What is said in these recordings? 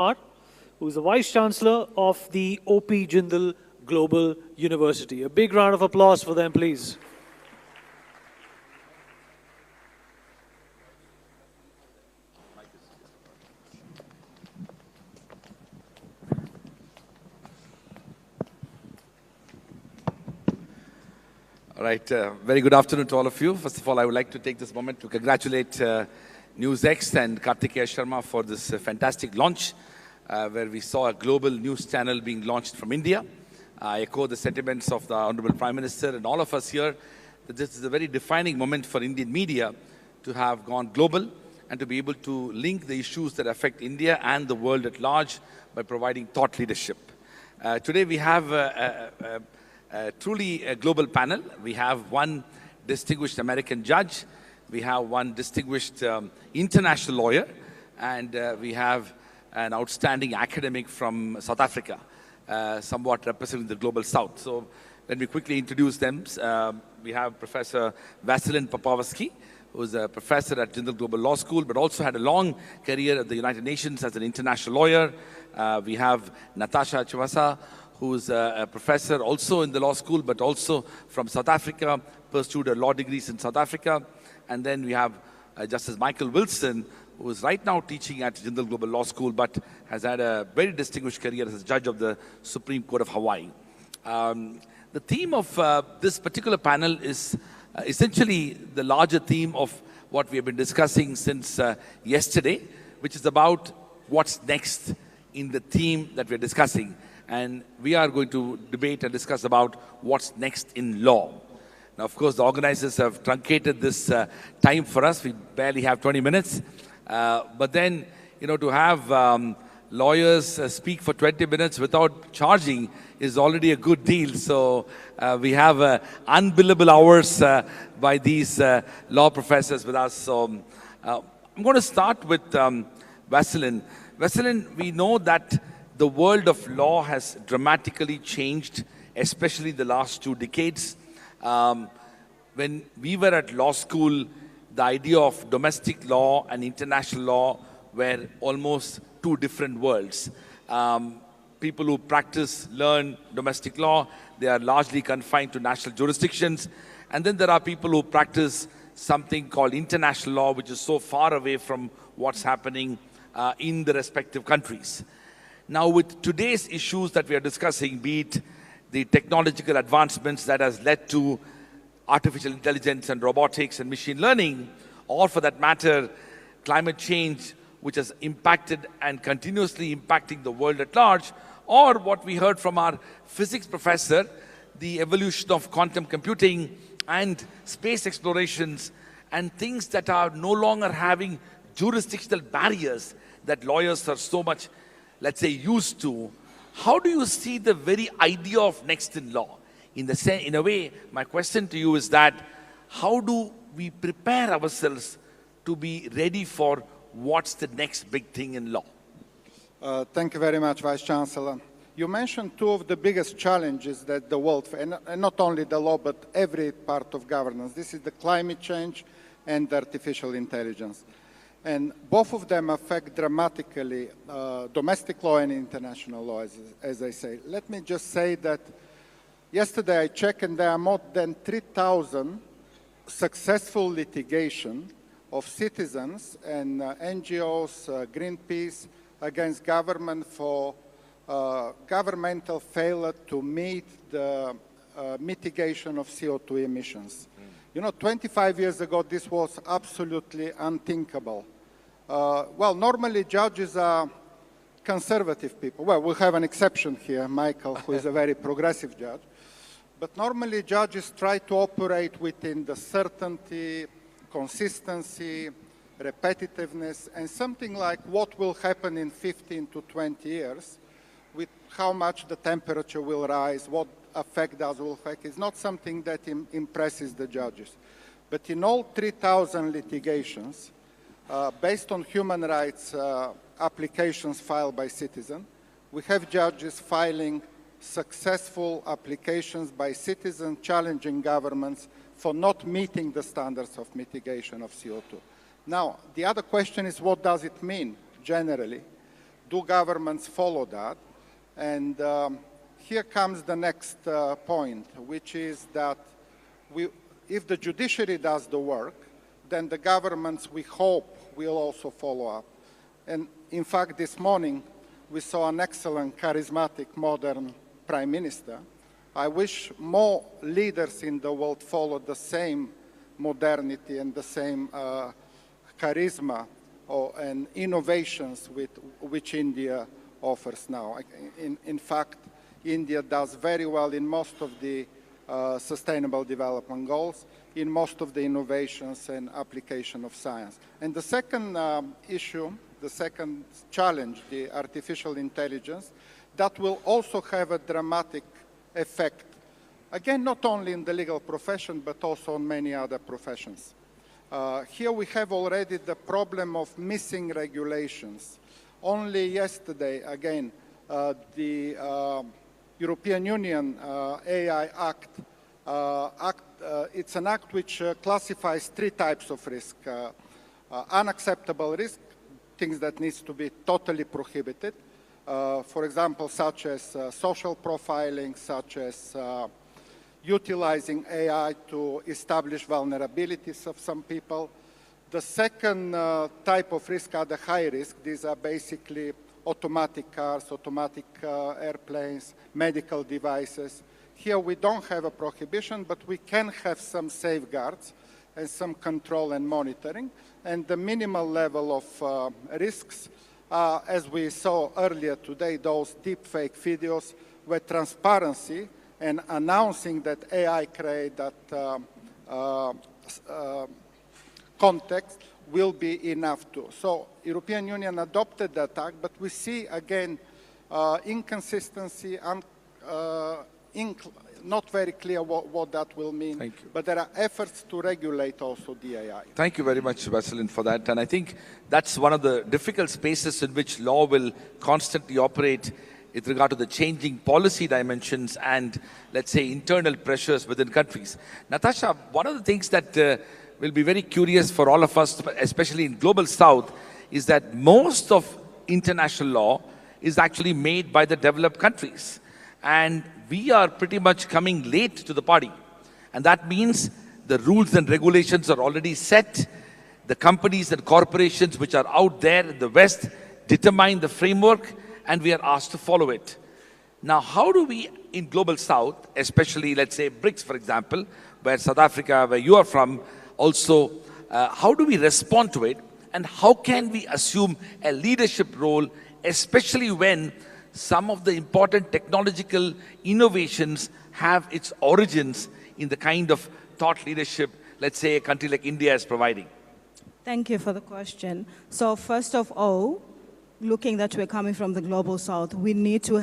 Kumar, who is the Vice Chancellor of the O.P. Jindal Global University. A big round of applause for them, please. All right, very good afternoon to all of you. First of all, I would like to take this moment to congratulate Newsx and Kartikeya Sharma for this fantastic launch, where we saw a global news channel being launched from India. I echo the sentiments of the Honorable Prime Minister and all of us here that this is a very defining moment for Indian media to have gone global and to be able to link the issues that affect India and the world at large by providing thought leadership. Today we have truly a global panel. We have one distinguished American judge, we have one distinguished international lawyer, and we have an outstanding academic from South Africa, somewhat representing the global south. So let me quickly introduce them. We have Professor Vesselin Popovski, who is a professor at Jindal Global Law School, but also had a long career at the United Nations as an international lawyer. We have Natasha Chiswa, who's a professor also in the law school, but also from South Africa, pursued her law degrees in South Africa. And then we have Justice Michael Wilson, who is right now teaching at Jindal Global Law School, but has had a very distinguished career as a judge of the Supreme Court of Hawaii. The theme of this particular panel is essentially the larger theme of what we have been discussing since yesterday, which is about what's next in the theme that we're discussing. And we are going to debate and discuss about what's next in law. Now, of course, the organizers have truncated this time for us. We barely have 20 minutes. But then, you know, to have lawyers speak for 20 minutes without charging is already a good deal. So we have unbillable hours by these law professors with us. So I'm going to start with Vesselin. Vesselin, we know that the world of law has dramatically changed, especially the last 2 decades. When we were at law school, the idea of domestic law and international law were almost 2 different worlds. People who learn domestic law, they are largely confined to national jurisdictions. And then there are people who practice something called international law, which is so far away from what's happening in the respective countries. Now, with today's issues that we are discussing, be it the technological advancements that has led to artificial intelligence and robotics and machine learning, or for that matter, climate change, which has impacted and continuously impacting the world at large, or what we heard from our physics professor, the evolution of quantum computing and space explorations and things that are no longer having jurisdictional barriers that lawyers are so much, let's say, used to. How do you see the very idea of next in law? In a way, my question to you is that how do we prepare ourselves to be ready for what's the next big thing in law? Thank you very much, Vice Chancellor. You mentioned 2 of the biggest challenges that the world, and not only the law, but every part of governance. This is the climate change and artificial intelligence. And both of them affect dramatically domestic law and international law, as I say. Let me just say that yesterday I checked, and there are more than 3,000 successful litigation of citizens and NGOs, Greenpeace, against government for governmental failure to meet the mitigation of CO2 emissions. You know, 25 years ago, this was absolutely unthinkable. Well, normally judges are conservative people. Well, we have an exception here, Michael, who is a very progressive judge. But normally judges try to operate within the certainty, consistency, repetitiveness, and something like what will happen in 15 to 20 years with how much the temperature will rise, what effect that will affect, is not something that impresses the judges. But in all 3,000 litigations, based on human rights applications filed by citizens, we have judges filing successful applications by citizens challenging governments for not meeting the standards of mitigation of CO2. Now, the other question is, what does it mean generally? do governments follow that? And here comes the next point, which is that if the judiciary does the work, then the governments, we hope, will also follow up. And in fact, this morning, we saw an excellent, charismatic, modern prime minister. I wish more leaders in the world followed the same modernity and the same charisma and innovations which India offers now. In fact, India does very well in most of the sustainable development goals, in most of the innovations and application of science. And the second issue, the second challenge, the artificial intelligence, that will also have a dramatic effect, again, not only in the legal profession, but also on many other professions. Here we have already the problem of missing regulations. Only yesterday, again, the European Union AI Act, it's an act which classifies 3 types of risk. Unacceptable risk, things that needs to be totally prohibited. For example, such as social profiling, such as utilizing AI to establish vulnerabilities of some people. The second type of risk are the high risk. These are basically automatic cars, automatic airplanes, medical devices. Here we don't have a prohibition, but we can have some safeguards and some control and monitoring. And the minimal level of risks, as we saw earlier today, those deepfake videos where transparency and announcing that AI create that context will be enough too. So European Union adopted that act, but we see again inconsistency and not very clear what that will mean. Thank you. But there are efforts to regulate also the AI. Thank you very much, Vesselin, for that. And I think that's one of the difficult spaces in which law will constantly operate with regard to the changing policy dimensions and, let's say, internal pressures within countries. Natasha, one of the things that will be very curious for all of us, especially in Global South, is that most of international law is actually made by the developed countries. And we are pretty much coming late to the party. And that means the rules and regulations are already set. The companies and corporations which are out there in the West determine the framework, and we are asked to follow it. Now, how do we in Global South, especially, let's say, BRICS, for example, where South Africa, where you are from, also, how do we respond to it? And how can we assume a leadership role, especially when some of the important technological innovations have its origins in the kind of thought leadership, let's say, a country like India is providing? Thank you for the question. So first of all, looking that we're coming from the Global South, we need to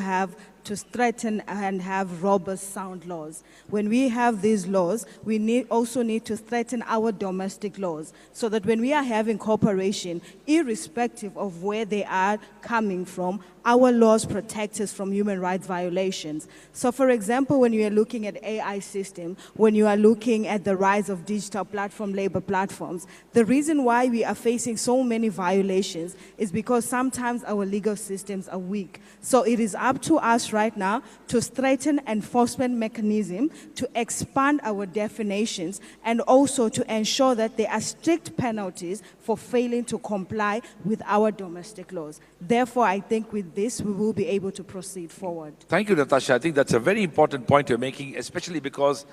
strengthen and have robust, sound laws. When we have these laws, we also need to strengthen our domestic laws so that when we are having cooperation, irrespective of where they are coming from, our laws protect us from human rights violations. So for example, when you are looking at AI system, when you are looking at the rise of digital platform, labor platforms, the reason why we are facing so many violations is because sometimes our legal systems are weak. So it is up to us right now to strengthen enforcement mechanism, to expand our definitions, and also to ensure that there are strict penalties for failing to comply with our domestic laws. Therefore, I think with this, we will be able to proceed forward. Thank you, Natasha. I think that's a very important point you're making, especially because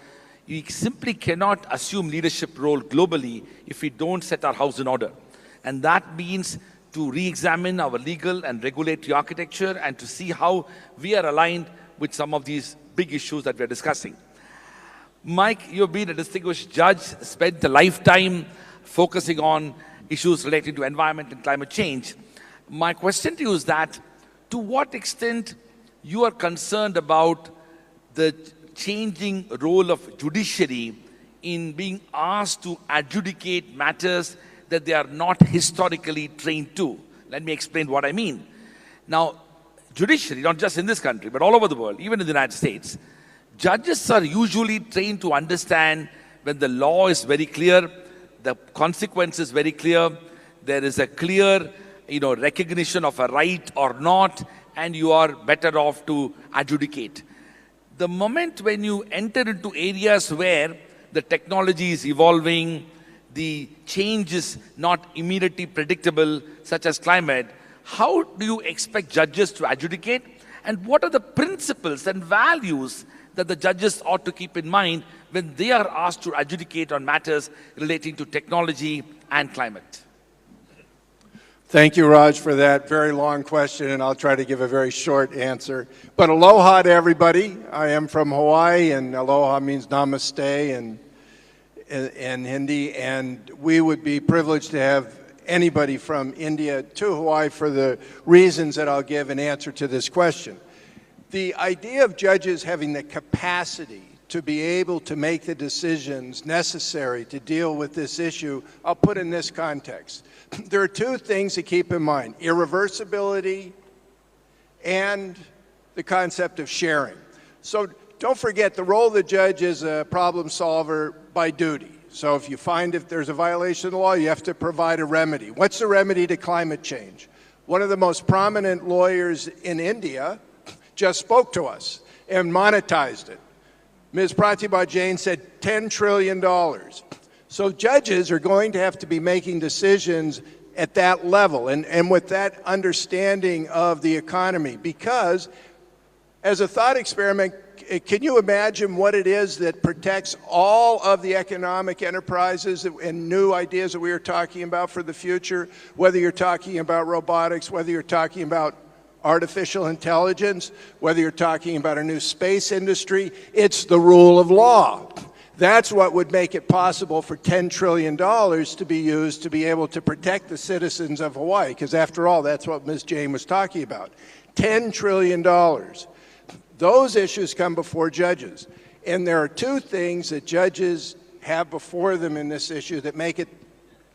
we simply cannot assume leadership role globally if we don't set our house in order. And that means to re-examine our legal and regulatory architecture and to see how we are aligned with some of these big issues that we're discussing. Mike, you've been a distinguished judge, spent a lifetime focusing on issues related to environment and climate change. My question to you is that, to what extent you are concerned about the changing role of judiciary in being asked to adjudicate matters that they are not historically trained to? Let me explain what I mean. Now, judiciary, not just in this country, but all over the world, even in the United States, judges are usually trained to understand when the law is very clear, the consequence is very clear, there is a clear recognition of a right or not, and you are better off to adjudicate. The moment when you enter into areas where the technology is evolving, the change is not immediately predictable, such as climate, how do you expect judges to adjudicate? And what are the principles and values that the judges ought to keep in mind when they are asked to adjudicate on matters relating to technology and climate? Thank you, Raj, for that very long question, and I'll try to give a very short answer. But aloha to everybody. I am from Hawaii, and aloha means namaste in Hindi, and we would be privileged to have anybody from India to Hawaii for the reasons that I'll give in answer to this question. The idea of judges having the capacity to be able to make the decisions necessary to deal with this issue, I'll put in this context. There are two things to keep in mind: irreversibility and the concept of sharing. So don't forget, the role of the judge is a problem solver by duty. So if you find if there's a violation of the law, you have to provide a remedy. What's the remedy to climate change? One of the most prominent lawyers in India just spoke to us and monetized it. Ms. Pratibha Jain said $10 trillion. So judges are going to have to be making decisions at that level and with that understanding of the economy, because as a thought experiment, can you imagine what it is that protects all of the economic enterprises and new ideas that we are talking about for the future, whether you're talking about robotics, whether you're talking about artificial intelligence, whether you're talking about a new space industry? It's the rule of law. That's what would make it possible for $10 trillion to be used to be able to protect the citizens of Hawaii, because after all, that's what Ms. Jain was talking about. $10 trillion. Those issues come before judges. And there are two things that judges have before them in this issue that make it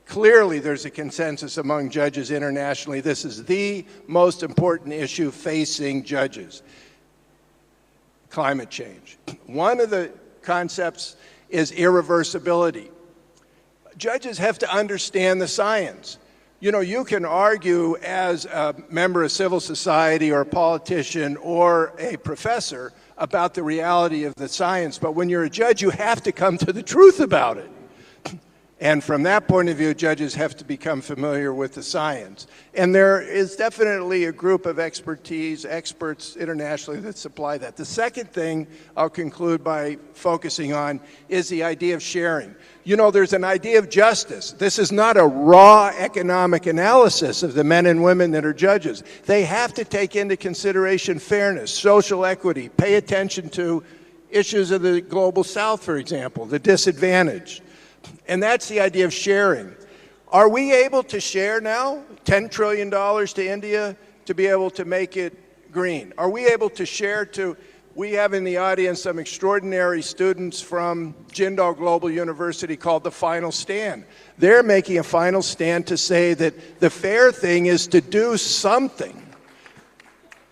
clearly there's a consensus among judges internationally. This is the most important issue facing judges: climate change. One of the concepts is irreversibility. Judges have to understand the science. You know, you can argue as a member of civil society or a politician or a professor about the reality of the science, but when you're a judge, you have to come to the truth about it. And from that point of view, judges have to become familiar with the science. And there is definitely a group of experts internationally that supply that. The second thing I'll conclude by focusing on is the idea of sharing. You know, there's an idea of justice. This is not a raw economic analysis of the men and women that are judges. They have to take into consideration fairness, social equity, pay attention to issues of the global south, for example, the disadvantaged. And that's the idea of sharing. Are we able to share now $10 trillion to India to be able to make it green? Are we able to share to, we have in the audience some extraordinary students from Jindal Global University called The Final Stand. They're making a final stand to say that the fair thing is to do something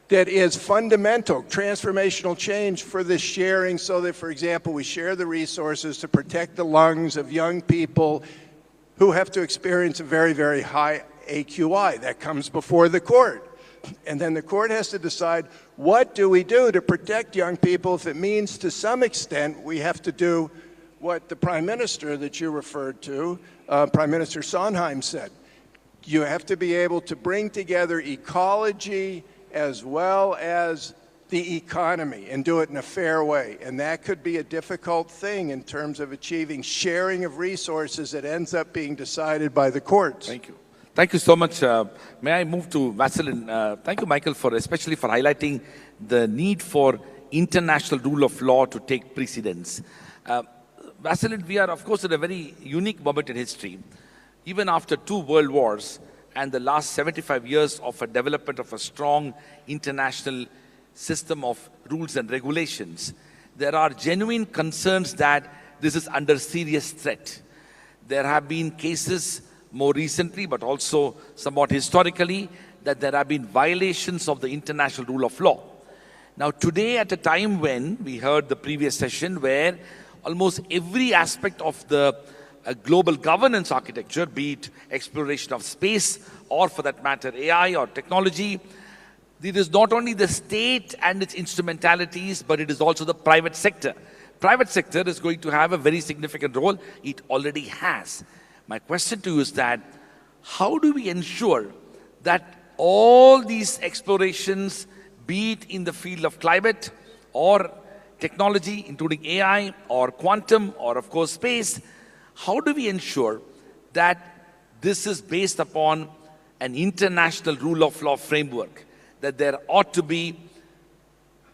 that is fundamental, transformational change for this sharing, so that, for example, we share the resources to protect the lungs of young people who have to experience a very, very high AQI. That comes before the court. And then the court has to decide, what do we do to protect young people if it means to some extent we have to do what the Prime Minister that you referred to, Prime Minister Sondheim, said. You have to be able to bring together ecology as well as the economy and do it in a fair way. And that could be a difficult thing in terms of achieving sharing of resources that ends up being decided by the courts. Thank you. Thank you so much. May I move to Vesselin? Thank you, Michael, especially for highlighting the need for international rule of law to take precedence. Vesselin, we are, of course, at a very unique moment in history. Even after 2 world wars, and the last 75 years of a development of a strong international system of rules and regulations, there are genuine concerns that this is under serious threat. There have been cases more recently, but also somewhat historically, that there have been violations of the international rule of law. Now today, at a time when we heard the previous session where almost every aspect of the a global governance architecture, be it exploration of space or for that matter AI or technology, it is not only the state and its instrumentalities, but it is also the private sector. Private sector is going to have a very significant role. It already has. My question to you is that, how do we ensure that all these explorations, be it in the field of climate or technology, including AI or quantum or of course space, how do we ensure that this is based upon an international rule of law framework, that there ought to be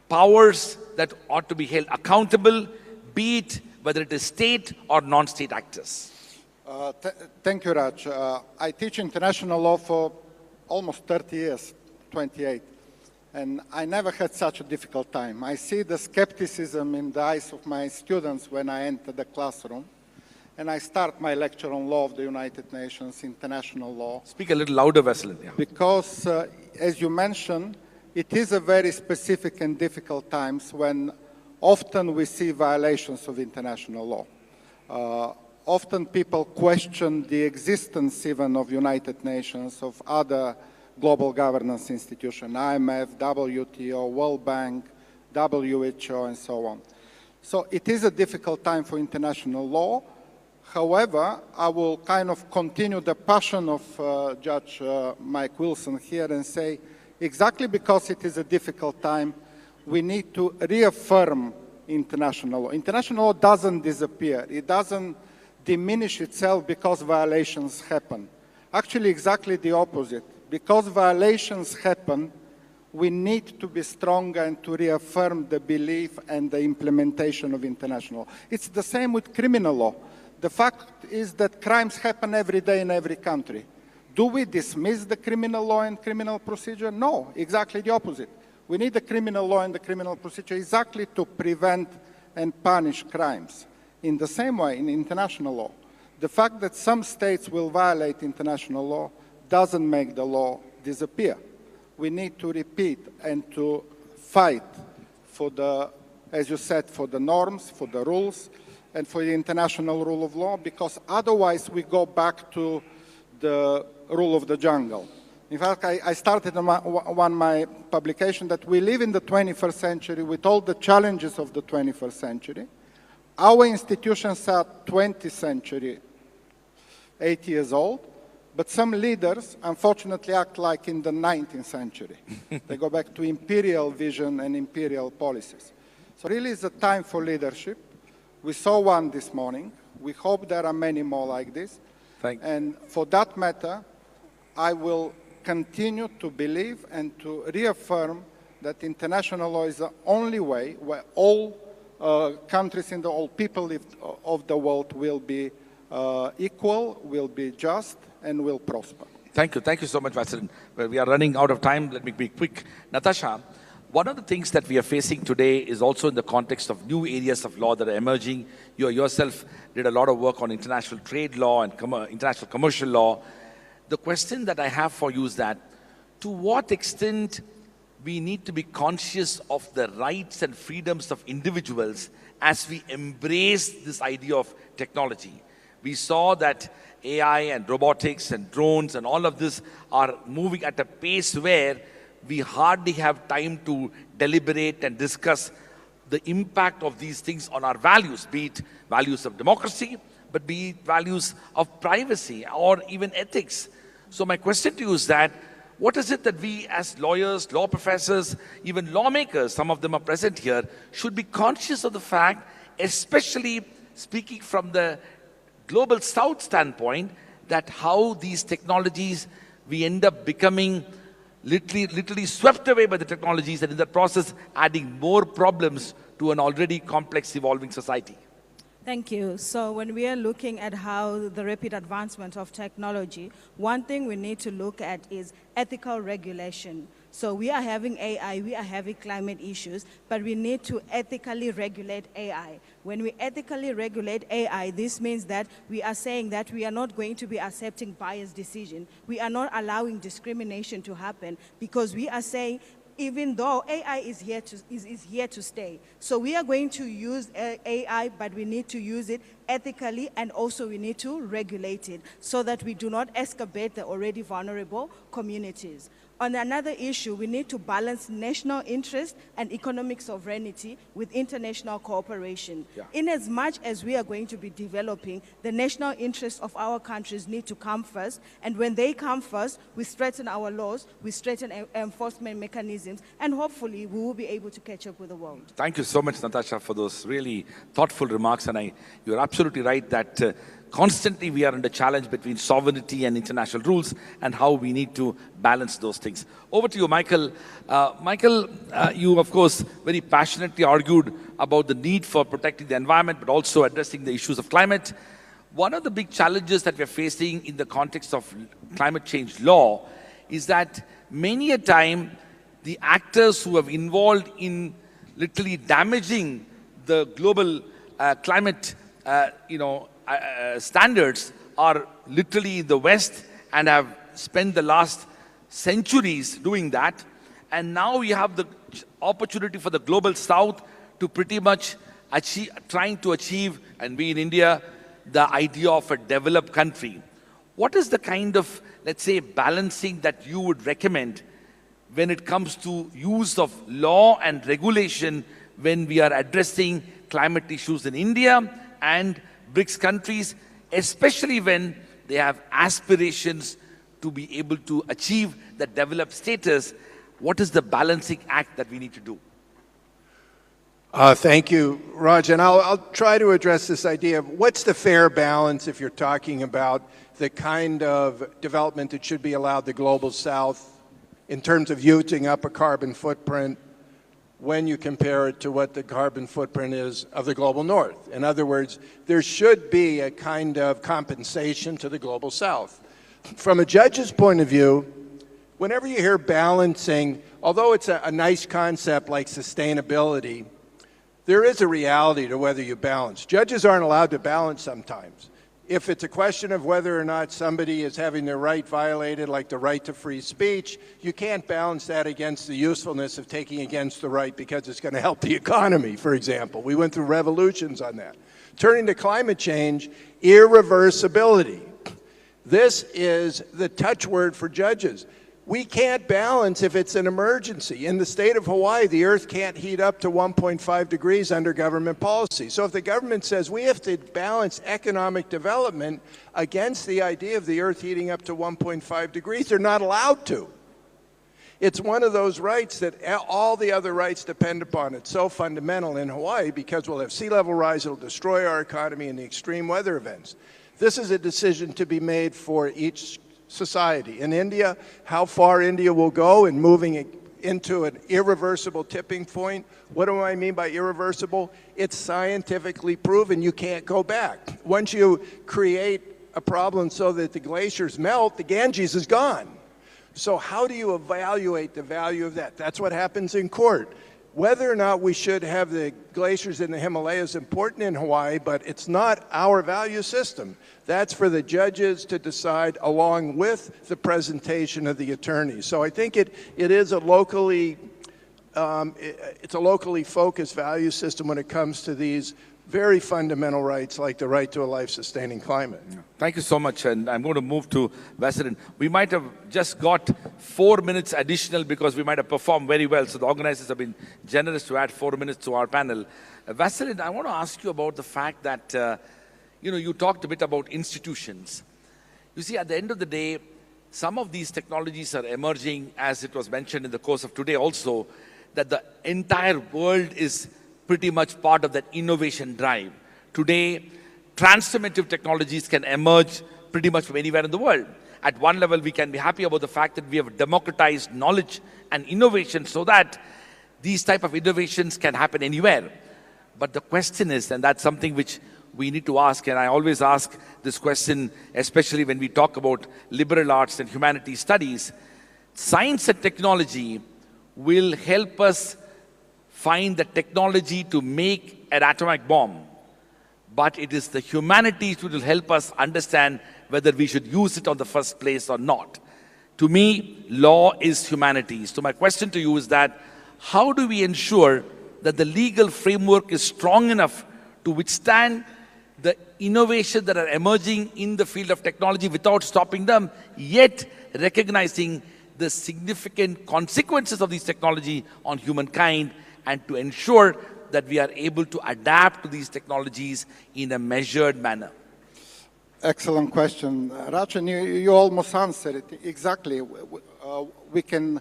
powers that ought to be held accountable, be it whether it is state or non-state actors? Thank you, Raj. I teach international law for almost 30 years, 28. And I never had such a difficult time. I see the skepticism in the eyes of my students when I enter the classroom. And I start my lecture on law of the United Nations, international law. Speak a little louder, Vesselin. Yeah. Because, as you mentioned, it is a very specific and difficult times when often we see violations of international law. Often people question the existence even of United Nations, of other global governance institutions, IMF, WTO, World Bank, WHO, and so on. So it is a difficult time for international law. However, I will kind of continue the passion of Judge Mike Wilson here and say, exactly because it is a difficult time, we need to reaffirm international law. International law doesn't disappear. It doesn't diminish itself because violations happen. Actually, exactly the opposite. Because violations happen, we need to be stronger and to reaffirm the belief and the implementation of international law. It's the same with criminal law. The fact is that crimes happen every day in every country. Do we dismiss the criminal law and criminal procedure? No, exactly the opposite. We need the criminal law and the criminal procedure exactly to prevent and punish crimes. In the same way, in international law, the fact that some states will violate international law doesn't make the law disappear. We need to repeat and to fight for the, as you said, for the norms, for the rules, and for the international rule of law, because otherwise we go back to the rule of the jungle. In fact, I started on my publication that we live in the 21st century with all the challenges of the 21st century. Our institutions are 20th century, 8 years old, but some leaders, unfortunately, act like in the 19th century. They go back to imperial vision and imperial policies. So really it's a time for leadership. We saw one this morning. We hope there are many more like this. And for that matter, I will continue to believe and to reaffirm that international law is the only way where all countries in the all people of the world will be equal, will be just, and will prosper. Thank you. Thank you so much, Vesselin. Well, we are running out of time. Let me be quick. Natasha, one of the things that we are facing today is also in the context of new areas of law that are emerging. You yourself did a lot of work on international trade law and international commercial law. The question that I have for you is that, to what extent we need to be conscious of the rights and freedoms of individuals as we embrace this idea of technology? We saw that AI and robotics and drones and all of this are moving at a pace where we hardly have time to deliberate and discuss the impact of these things on our values, be it values of democracy, but be it values of privacy or even ethics. So my question to you is that, what is it that we as lawyers, law professors, even lawmakers, some of them are present here, should be conscious of the fact, especially speaking from the global south standpoint, that how these technologies, we end up becoming literally swept away by the technologies, and in that process adding more problems to an already complex evolving society? Thank you. So when we are looking at how the rapid advancement of technology, one thing we need to look at is ethical regulation. So we are having AI, we are having climate issues, but we need to ethically regulate AI. When we ethically regulate AI, this means that we are saying that we are not going to be accepting biased decision. We are not allowing discrimination to happen, because we are saying even though AI is here to stay. So we are going to use AI, but we need to use it ethically, and also we need to regulate it so that we do not exacerbate the already vulnerable communities. On another issue, we need to balance national interest and economic sovereignty with international cooperation. Yeah. In as much as we are going to be developing, the national interests of our countries need to come first, and when they come first, we strengthen our laws, we strengthen enforcement mechanisms, and hopefully we will be able to catch up with the world. Thank you so much, Natasha, for those really thoughtful remarks. And you're absolutely right that constantly we are under challenge between sovereignty and international rules, and how we need to balance those things. Over to you, Michael. Michael, you, of course, very passionately argued about the need for protecting the environment, but also addressing the issues of climate. One of the big challenges that we're facing in the context of climate change law is that many a time the actors who have involved in literally damaging the global climate standards are literally in the West and have spent the last centuries doing that. And now we have the opportunity for the global South to pretty much trying to achieve, and we in India, the idea of a developed country. What is the kind of, let's say, balancing that you would recommend when it comes to use of law and regulation when we are addressing climate issues in India and BRICS countries, especially when they have aspirations to be able to achieve the developed status? What is the balancing act that we need to do? Thank you, Raj. And I'll try to address this idea of what's the fair balance if you're talking about the kind of development that should be allowed the global South in terms of using up a carbon footprint when you compare it to what the carbon footprint is of the global North. In other words, there should be a kind of compensation to the global South. From a judge's point of view, whenever you hear balancing, although it's a nice concept like sustainability, there is a reality to whether you balance. Judges aren't allowed to balance sometimes. If it's a question of whether or not somebody is having their right violated, like the right to free speech, you can't balance that against the usefulness of taking against the right because it's going to help the economy, for example. We went through revolutions on that. Turning to climate change, irreversibility. This is the touchword for judges. We can't balance if it's an emergency. In the state of Hawaii, the earth can't heat up to 1.5 degrees under government policy. So if the government says we have to balance economic development against the idea of the earth heating up to 1.5 degrees, they're not allowed to. It's one of those rights that all the other rights depend upon. It's so fundamental in Hawaii because we'll have sea level rise, it'll destroy our economy in the extreme weather events. This is a decision to be made for each society. In India, how far India will go in moving it into an irreversible tipping point. What do I mean by irreversible? It's scientifically proven you can't go back. Once you create a problem so that the glaciers melt, the Ganges is gone. So how do you evaluate the value of that? That's what happens in court. Whether or not we should have the glaciers in the Himalayas is important in Hawaii, but it's not our value system. That's for the judges to decide along with the presentation of the attorneys. So I think it is a locally focused value system when it comes to these very fundamental rights like the right to a life-sustaining climate. Thank you so much, and I'm going to move to Vesselin. We might have just got 4 minutes additional because we might have performed very well, so the organizers have been generous to add 4 minutes to our panel. Vesselin, I want to ask you about the fact that, you talked a bit about institutions. You see, at the end of the day, some of these technologies are emerging, as it was mentioned in the course of today also, that the entire world is pretty much part of that innovation drive. Today, transformative technologies can emerge pretty much from anywhere in the world. At one level, we can be happy about the fact that we have democratized knowledge and innovation so that these type of innovations can happen anywhere. But the question is, and that's something which we need to ask, and I always ask this question, especially when we talk about liberal arts and humanities studies, science and technology will help us find the technology to make an atomic bomb. But it is the humanities which will help us understand whether we should use it on the first place or not. To me, law is humanity. So my question to you is that, how do we ensure that the legal framework is strong enough to withstand the innovations that are emerging in the field of technology without stopping them, yet recognizing the significant consequences of these technology on humankind, and to ensure that we are able to adapt to these technologies in a measured manner? Excellent question. Rajan, you almost answered it exactly. We can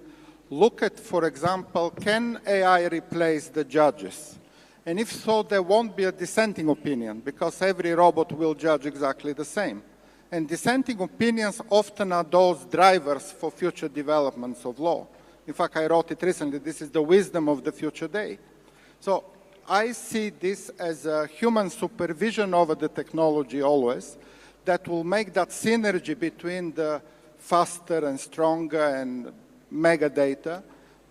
look at, for example, can AI replace the judges? And if so, there won't be a dissenting opinion, because every robot will judge exactly the same. And dissenting opinions often are those drivers for future developments of law. In fact, I wrote it recently, this is the wisdom of the future day. So I see this as a human supervision over the technology always, that will make that synergy between the faster and stronger and mega data,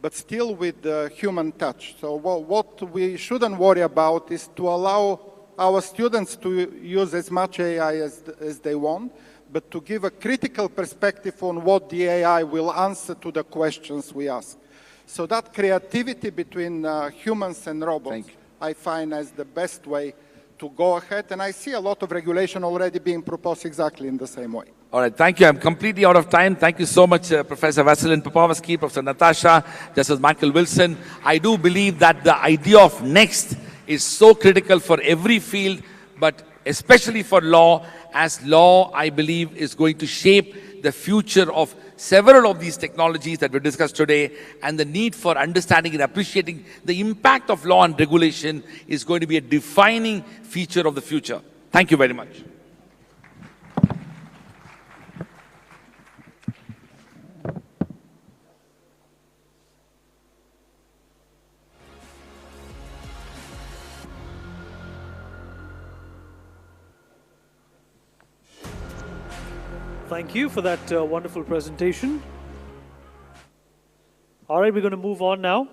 but still with the human touch. So what we shouldn't worry about is to allow our students to use as much AI as they want, but to give a critical perspective on what the AI will answer to the questions we ask. So that creativity between humans and robots, I find as the best way to go ahead, and I see a lot of regulation already being proposed exactly in the same way. All right, thank you. I'm completely out of time. Thank you so much, Professor Vesselin Popovski, Professor Natasha, Justice Michael Wilson. I do believe that the idea of next is so critical for every field, but especially for law, as law, I believe, is going to shape the future of several of these technologies that we discussed today, and the need for understanding and appreciating the impact of law and regulation is going to be a defining feature of the future. Thank you very much. Thank you for that wonderful presentation. All right, we're going to move on now.